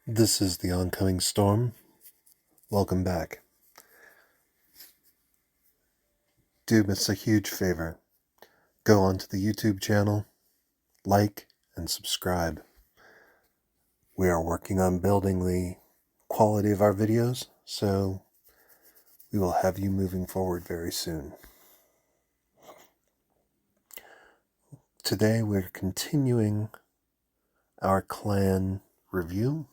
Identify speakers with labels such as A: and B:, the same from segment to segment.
A: This is the oncoming storm. Welcome back. Do us a huge favor. Go onto the YouTube channel, like, and subscribe. We are working on building the quality of our videos, so we will have you moving forward very soon. Today we're continuing our clan review,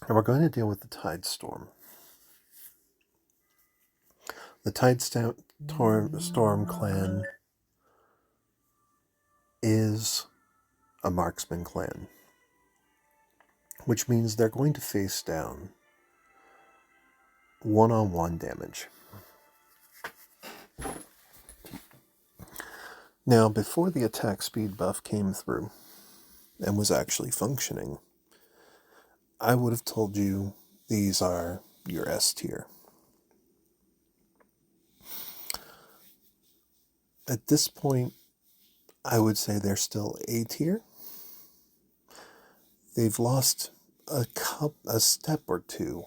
A: and we're going to deal with the Tidestorm. The Tidestorm clan is a marksman clan, which means they're going to face down one-on-one damage. Now, before the attack speed buff came through and was actually functioning, I would have told you these are your S tier. At this point, I would say they're still A tier. They've lost a step or two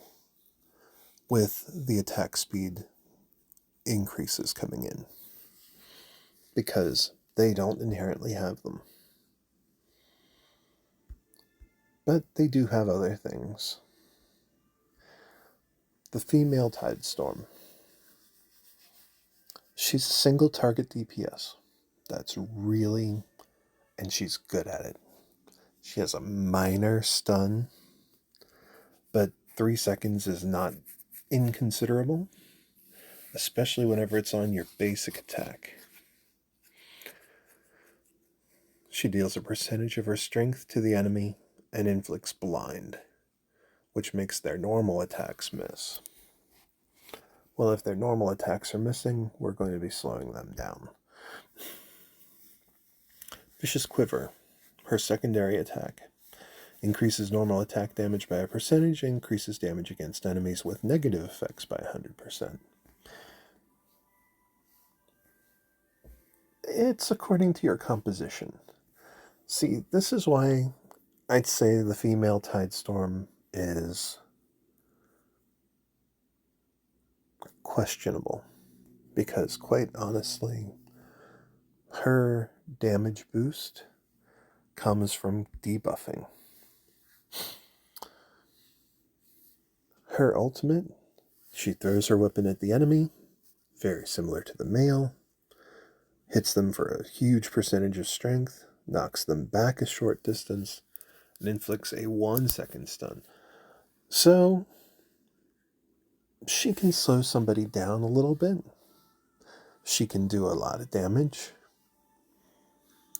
A: with the attack speed increases coming in, because they don't inherently have them. But they do have other things. The female Tidestorm. She's a single target DPS. That's really, and she's good at it. She has a minor stun, but 3 seconds is not inconsiderable, especially whenever it's on your basic attack. She deals a percentage of her strength to the enemy and inflicts blind, which makes their normal attacks miss. Well, if their normal attacks are missing, we're going to be slowing them down. Vicious Quiver. Her secondary attack increases normal attack damage by a percentage, increases damage against enemies with negative effects by 100%. It's according to your composition. See, this is why I'd say the female Tidestorm is questionable, because quite honestly, her damage boost comes from debuffing. Her ultimate, she throws her weapon at the enemy, very similar to the male, hits them for a huge percentage of strength, knocks them back a short distance, and inflicts a 1-second stun. So, she can slow somebody down a little bit. She can do a lot of damage.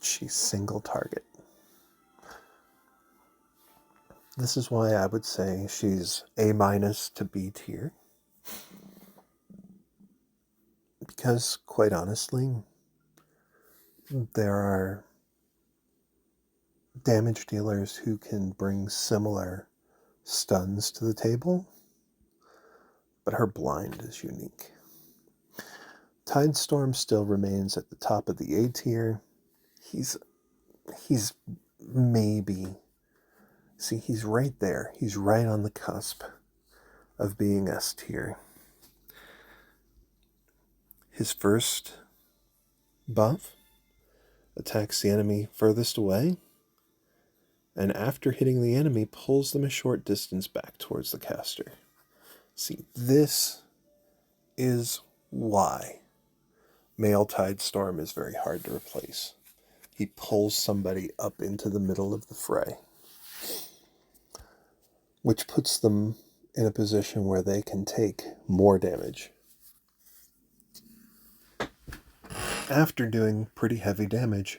A: She's single target. This is why I would say she's A- to B tier. Because, quite honestly, there are damage dealers who can bring similar stuns to the table, but her blind is unique. Tidestorm still remains at the top of the A tier. He's maybe, see, he's right there. He's right on the cusp of being S tier. His first buff attacks the enemy furthest away, and after hitting the enemy, pulls them a short distance back towards the caster. See, this is why male Tidestorm is very hard to replace. He pulls somebody up into the middle of the fray, which puts them in a position where they can take more damage. After doing pretty heavy damage,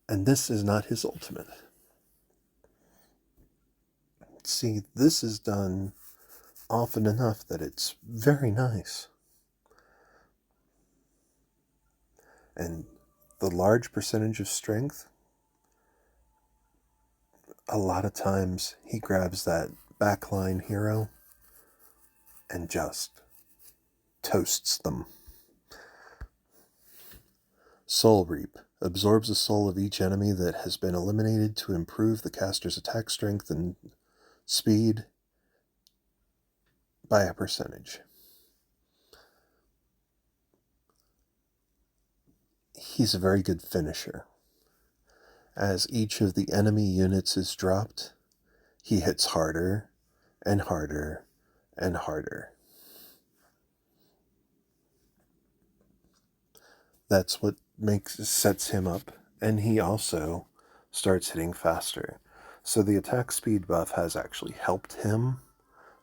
A: and this is not his ultimate. See, this is done often enough that it's very nice. And the large percentage of strength, a lot of times he grabs that backline hero and just toasts them. Soul Reap, Absorbs the soul of each enemy that has been eliminated to improve the caster's attack strength and speed by a percentage. He's a very good finisher. As each of the enemy units is dropped, he hits harder and harder and harder. That's what sets him up, and he also starts hitting faster. So the attack speed buff has actually helped him,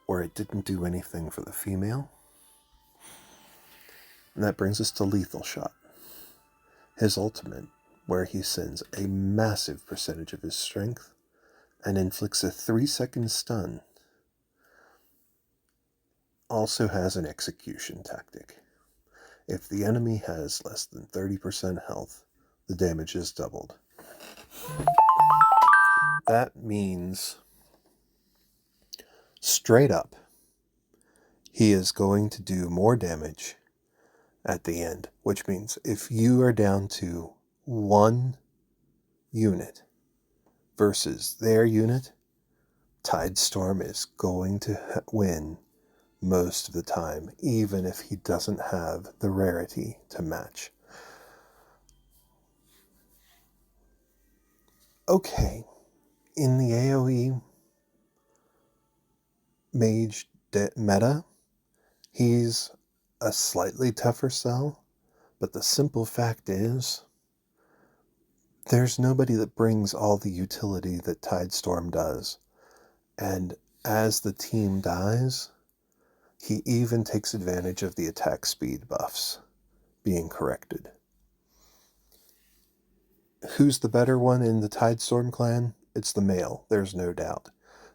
A: where it didn't do anything for the female. And that brings us to Lethal Shot. His ultimate, where he sends a massive percentage of his strength and inflicts a 3-second stun, also has an execution tactic. If the enemy has less than 30% health, the damage is doubled. That means, straight up, he is going to do more damage at the end, which means if you are down to one unit versus their unit, Tidestorm is going to win most of the time, even if he doesn't have the rarity to match. Okay, in the AoE mage meta, he's a slightly tougher sell, but the simple fact is, there's nobody that brings all the utility that Tidestorm does. And as the team dies, he even takes advantage of the attack speed buffs being corrected. Who's the better one in the Tidestorm clan? It's the male, there's no doubt.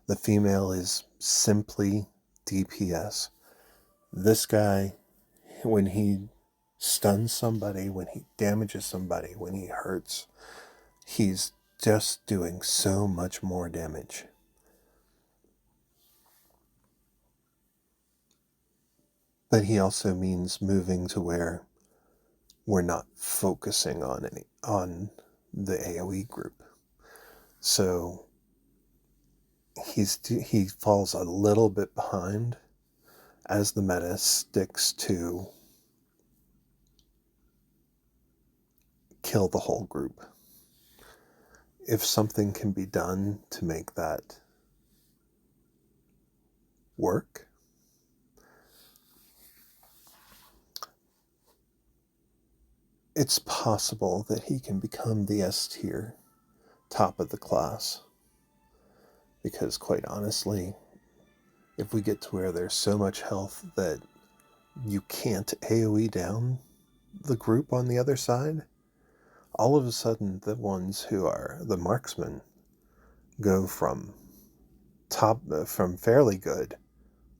A: The female is simply DPS. This guy, when he stuns somebody, when he damages somebody, when he hurts, he's just doing so much more damage. But he also means moving to where we're not focusing on the AoE group. So he falls a little bit behind as the meta sticks to kill the whole group. If something can be done to make that work, it's possible that he can become the S tier, top of the class. Because quite honestly, if we get to where there's so much health that you can't AoE down the group on the other side, all of a sudden the ones who are the marksmen go from fairly good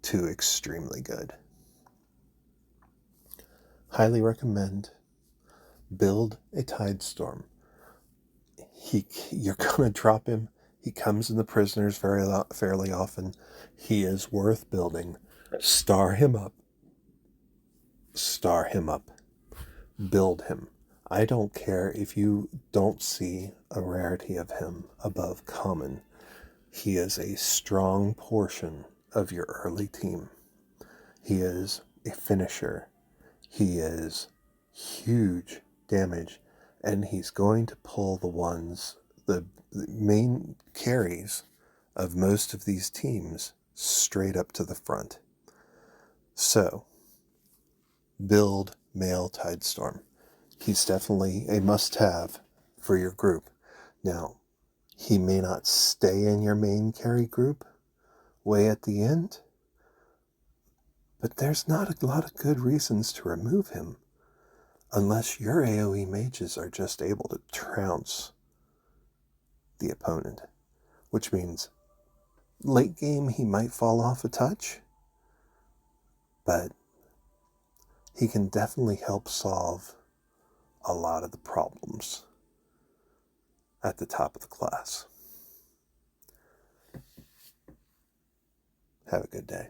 A: to extremely good. Highly recommend. Build a Tidestorm. You're gonna drop him. He comes in the prisoners fairly often. He is worth building. Star him up. Star him up. Build him. I don't care if you don't see a rarity of him above common. He is a strong portion of your early team. He is a finisher. He is huge damage, and he's going to pull the main carries of most of these teams straight up to the front. So, build male Tidestorm. He's definitely a must-have for your group. Now, he may not stay in your main carry group way at the end, but there's not a lot of good reasons to remove him unless your AoE mages are just able to trounce the opponent, which means late game he might fall off a touch, but he can definitely help solve a lot of the problems at the top of the class. Have a good day.